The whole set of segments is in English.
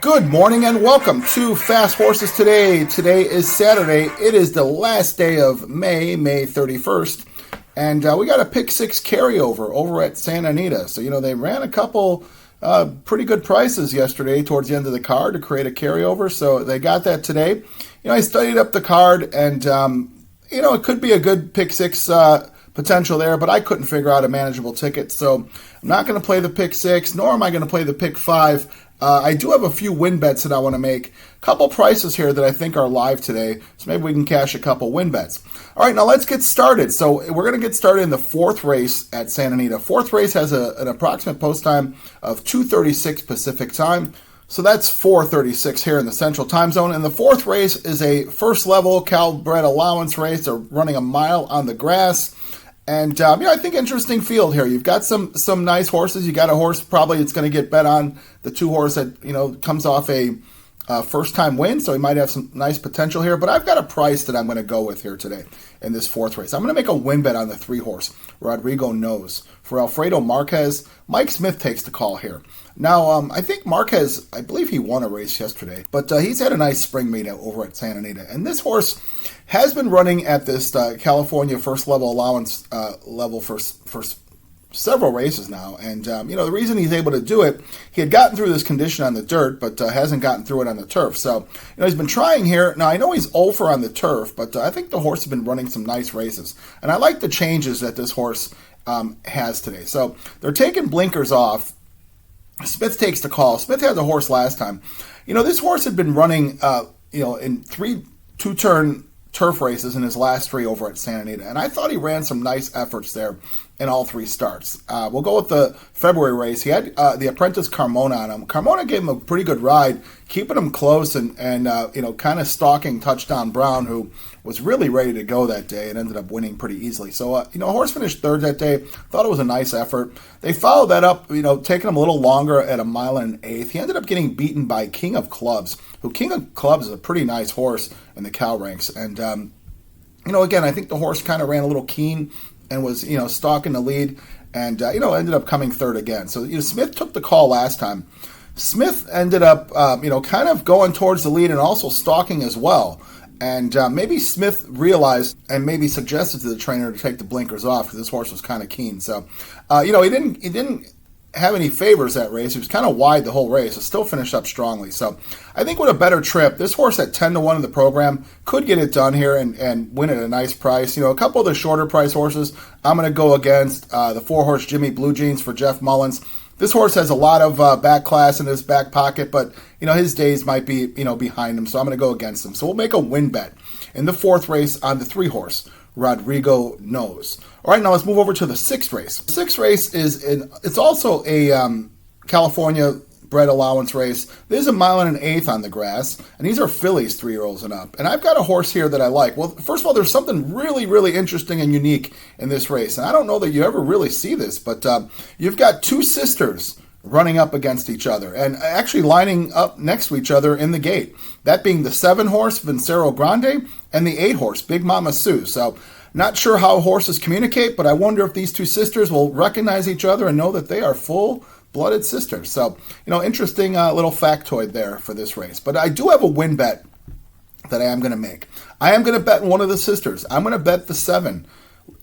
Good morning and welcome to Fast Horses Today. Today is Saturday. It is the last day of May 31st. And we got a pick six carryover over at Santa Anita. So, they ran a couple pretty good prices yesterday towards the end of the card to create a carryover. So they got that today. I studied up the card and, it could be a good pick six potential there, but I couldn't figure out a manageable ticket. So I'm not going to play the pick six, nor am I going to play the pick five. I do have a few win bets that I want to make. A couple prices here that I think are live today, so maybe we can cash a couple win bets. All right, now let's get started. So we're going to get started in the fourth race at Santa Anita. Fourth race has an approximate post time of 2:36 Pacific time. So that's 4:36 here in the Central Time Zone. And the fourth race is a first level Cal-bred allowance race. They're running a mile on the grass. And, I think interesting field here. You've got some nice horses. You got a horse probably it's going to get bet on, the two horse that, comes off a first-time win, so he might have some nice potential here. But I've got a price that I'm going to go with here today in this fourth race. I'm going to make a win bet on the three horse, Rodrigo Knows. For Alfredo Marquez, Mike Smith takes the call here. Now, I think Marquez, I believe he won a race yesterday, but he's had a nice spring meet over at Santa Anita. And this horse has been running at this California first level allowance level for several races now. And, the reason he's able to do it, he had gotten through this condition on the dirt, but hasn't gotten through it on the turf. So, he's been trying here. Now, I know he's 0 for on the turf, but I think the horse has been running some nice races. And I like the changes that this horse has today. So, they're taking blinkers off. Smith takes the call. Smith had the horse last time. This horse had been running, in 3 two-turn turf races in his last 3 over at Santa Anita. And I thought he ran some nice efforts there in all 3 starts. We'll go with the February race. He had the apprentice Carmona on him. Carmona gave him a pretty good ride, keeping him close and kind of stalking Touchdown Brown, who was really ready to go that day and ended up winning pretty easily. So, horse finished third that day. Thought it was a nice effort. They followed that up, taking him a little longer at a mile and an eighth. He ended up getting beaten by King of Clubs, who King of Clubs is a pretty nice horse in the cow ranks. And, again, I think the horse kind of ran a little keen and was, stalking the lead and, ended up coming third again. So, Smith took the call last time. Smith ended up, kind of going towards the lead and also stalking as well. And maybe Smith realized and maybe suggested to the trainer to take the blinkers off because this horse was kind of keen. So, he didn't have any favors that race. He was kind of wide the whole race. It still finished up strongly. So, I think with a better trip, this horse at 10-1 in the program could get it done here and win at a nice price. A couple of the shorter price horses, I'm going to go against the 4-horse Jimmy Blue Jeans for Jeff Mullins. This horse has a lot of back class in his back pocket, but, his days might be, behind him, so I'm going to go against him. So we'll make a win bet in the fourth race on the 3-horse, Rodrigo Knows. All right, now let's move over to the 6th race. The 6th race it's also a California bred allowance race. There's a mile and an eighth on the grass, and these are fillies, 3-year-olds and up. And I've got a horse here that I like. Well, first of all, there's something really, really interesting and unique in this race, and I don't know that you ever really see this, but you've got 2 sisters running up against each other and actually lining up next to each other in the gate. That being the 7-horse Vincero Grande and the 8-horse Big Mama Sue. So not sure how horses communicate, but I wonder if these 2 sisters will recognize each other and know that they are full-blooded sisters. So, interesting little factoid there for this race. But I do have a win bet that I am going to make. I am going to bet one of the sisters. I'm going to bet the 7,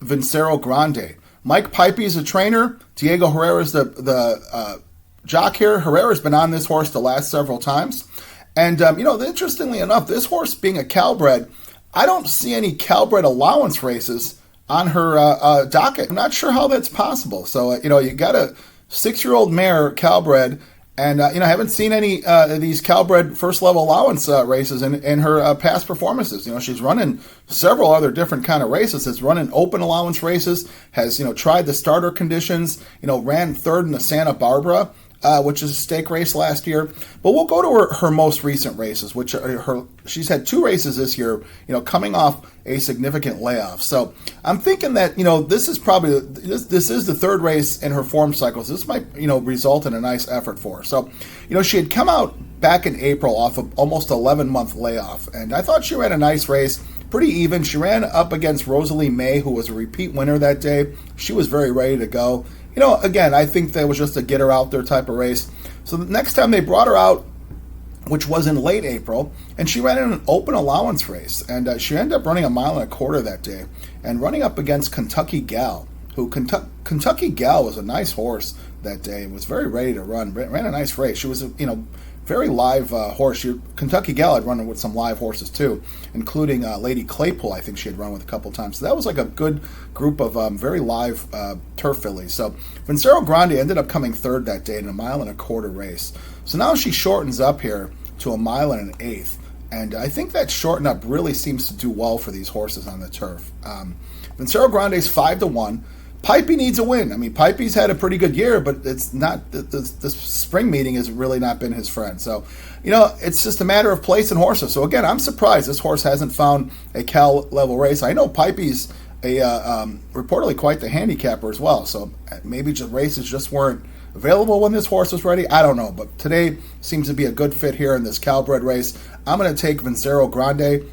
Vincero Grande. Mike Pipey is the trainer. Diego Herrera is the jock here. Herrera's been on this horse the last several times. And, interestingly enough, this horse being a Cal-bred, I don't see any Cal-bred allowance races on her docket. I'm not sure how that's possible. So, you got a 6-year-old mare, Cal-bred, and, I haven't seen any of these Cal-bred first-level allowance races in her past performances. She's running several other different kind of races. Has run in open allowance races, has, tried the starter conditions, ran third in the Santa Barbara, which is a stake race last year. But we'll go to her most recent races, which are she's had 2 races this year, coming off a significant layoff. So I'm thinking that, this is probably, this is the 3rd race in her form cycle. So this might, result in a nice effort for her. So, she had come out back in April off of almost 11-month layoff. And I thought she ran a nice race, pretty even. She ran up against Rosalie May, who was a repeat winner that day. She was very ready to go. Again, I think that was just a get her out there type of race. So the next time they brought her out which was in late April, and she ran in an open allowance race, and she ended up running 1.25 miles that day, and running up against Kentucky Gal, who Kentucky Gal was a nice horse that day, was very ready to run, ran a nice race. She was a very live horse. Kentucky Gal had run with some live horses too, including Lady Claypool. I think she had run with a couple times. So that was like a good group of very live turf fillies. So Vincero Grande ended up coming third that day in 1.25 mile race. So now she shortens up here to 1 1/8 miles. And I think that shorten up really seems to do well for these horses on the turf. Vincero Grande's 5-1. Pipey needs a win. I mean, Pipey's had a pretty good year, but it's not the spring meeting has really not been his friend. So, it's just a matter of placing horses. So again, I'm surprised this horse hasn't found a Cal level race. I know Pipey's reportedly quite the handicapper as well. So maybe just races just weren't available when this horse was ready. I don't know, but today seems to be a good fit here in this Calbred race. I'm going to take Vincero Grande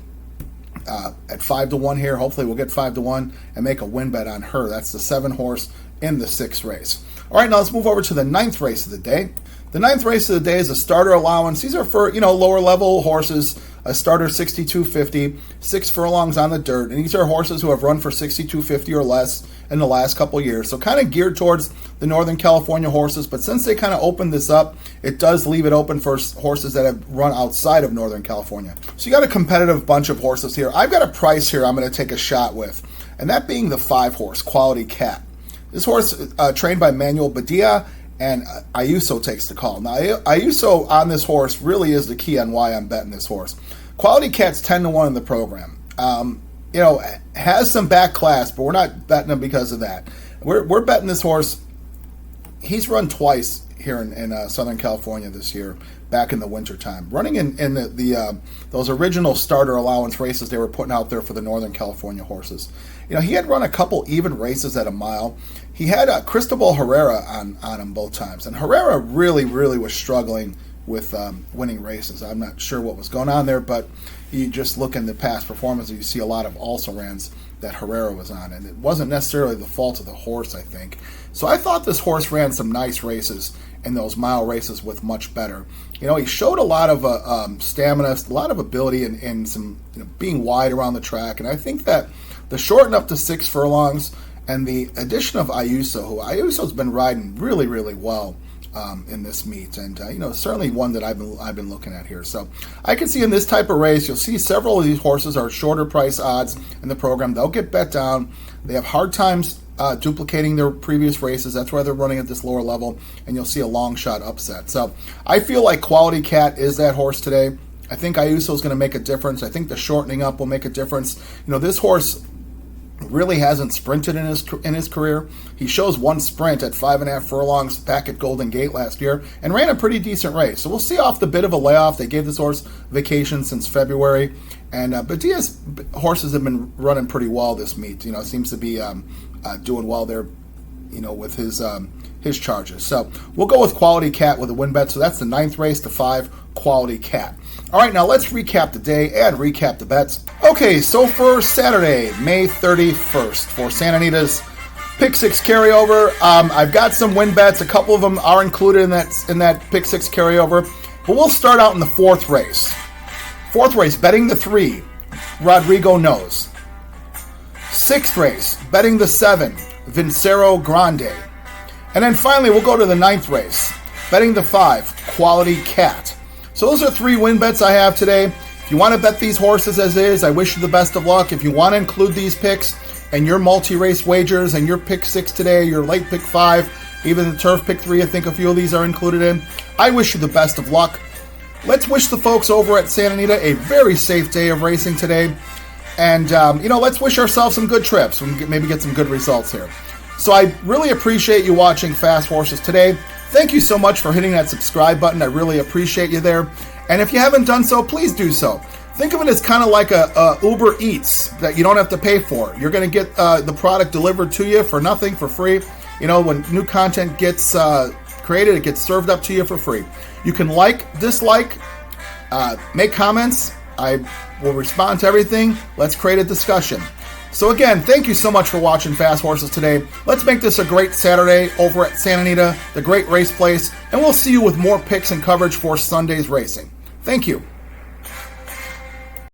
at 5-1 here. Hopefully we'll get 5-1 and make a win bet on her. That's the 7 horse in the 6th race. All right, now let's move over to the 9th race of the day. The 9th race of the day is a starter allowance. These are for, lower level horses. A starter 62.50, 6 furlongs on the dirt. And these are horses who have run for 62.50 or less in the last couple years. So kind of geared towards the Northern California horses. But since they kind of opened this up, it does leave it open for horses that have run outside of Northern California. So you got a competitive bunch of horses here. I've got a price here I'm going to take a shot with, and that being the 5 horse, Quality Cat. This horse trained by Manuel Badia, and Ayuso takes the call. Now, Ayuso on this horse really is the key on why I'm betting this horse. Quality Cat's 10-1 in the program. Has some back class, but we're not betting him because of that. We're betting this horse. He's run twice here in Southern California this year, back in the wintertime. Running in those original starter allowance races they were putting out there for the Northern California horses. He had run a couple even races at a mile. He had Cristobal Herrera on him both times. And Herrera really, really was struggling with winning races. I'm not sure what was going on there, but you just look in the past performances, you see a lot of also-rans that Herrera was on, and it wasn't necessarily the fault of the horse, I think. So I thought this horse ran some nice races in those mile races with much better. He showed a lot of stamina, a lot of ability, and some being wide around the track, and I think that the shorten up to 6 furlongs and the addition of Ayuso's been riding really, really well in this meet, and certainly one that I've been looking at here. So I can see in this type of race, you'll see several of these horses are shorter price odds in the program. They'll get bet down. They have hard times duplicating their previous races. That's why they're running at this lower level, and you'll see a long shot upset. So I feel like Quality Cat is that horse today. I think Ayuso is going to make a difference. I think the shortening up will make a difference. This horse really hasn't sprinted in his career. He shows one sprint at 5.5 furlongs back at Golden Gate last year and ran a pretty decent race. So we'll see off the bit of a layoff. They gave this horse vacation since February, and Badia's horses have been running pretty well this meet. Seems to be doing well there, with his charges. So we'll go with Quality Cat with a win bet. So that's the 9th race to 5, Quality Cat. All right, now let's recap the day and recap the bets. Okay, so for Saturday, May 31st, for Santa Anita's Pick 6 carryover, I've got some win bets. A couple of them are included in that Pick 6 carryover. But we'll start out in the 4th race. 4th race, betting the 3, Rodrigo Knows. 6th race, betting the 7, Vincero Grande. And then finally, we'll go to the 9th race, betting the 5, Quality Cat. So those are 3 win bets I have today. If you want to bet these horses as is, I wish you the best of luck. If you want to include these picks and your multi-race wagers and your pick 6 today, your late pick 5, even the turf pick 3, I think a few of these are included in, I wish you the best of luck. Let's wish the folks over at Santa Anita a very safe day of racing today. And, let's wish ourselves some good trips and maybe get some good results here. So I really appreciate you watching Fast Horses today. Thank you so much for hitting that subscribe button. I really appreciate you there. And if you haven't done so, please do so. Think of it as kind of like a Uber Eats that you don't have to pay for. You're going to get the product delivered to you for nothing, for free. When new content gets created, it gets served up to you for free. You can like, dislike, make comments. I will respond to everything. Let's create a discussion. So again, thank you so much for watching Fast Horses today. Let's make this a great Saturday over at Santa Anita, the great race place, and we'll see you with more picks and coverage for Sunday's racing. Thank you.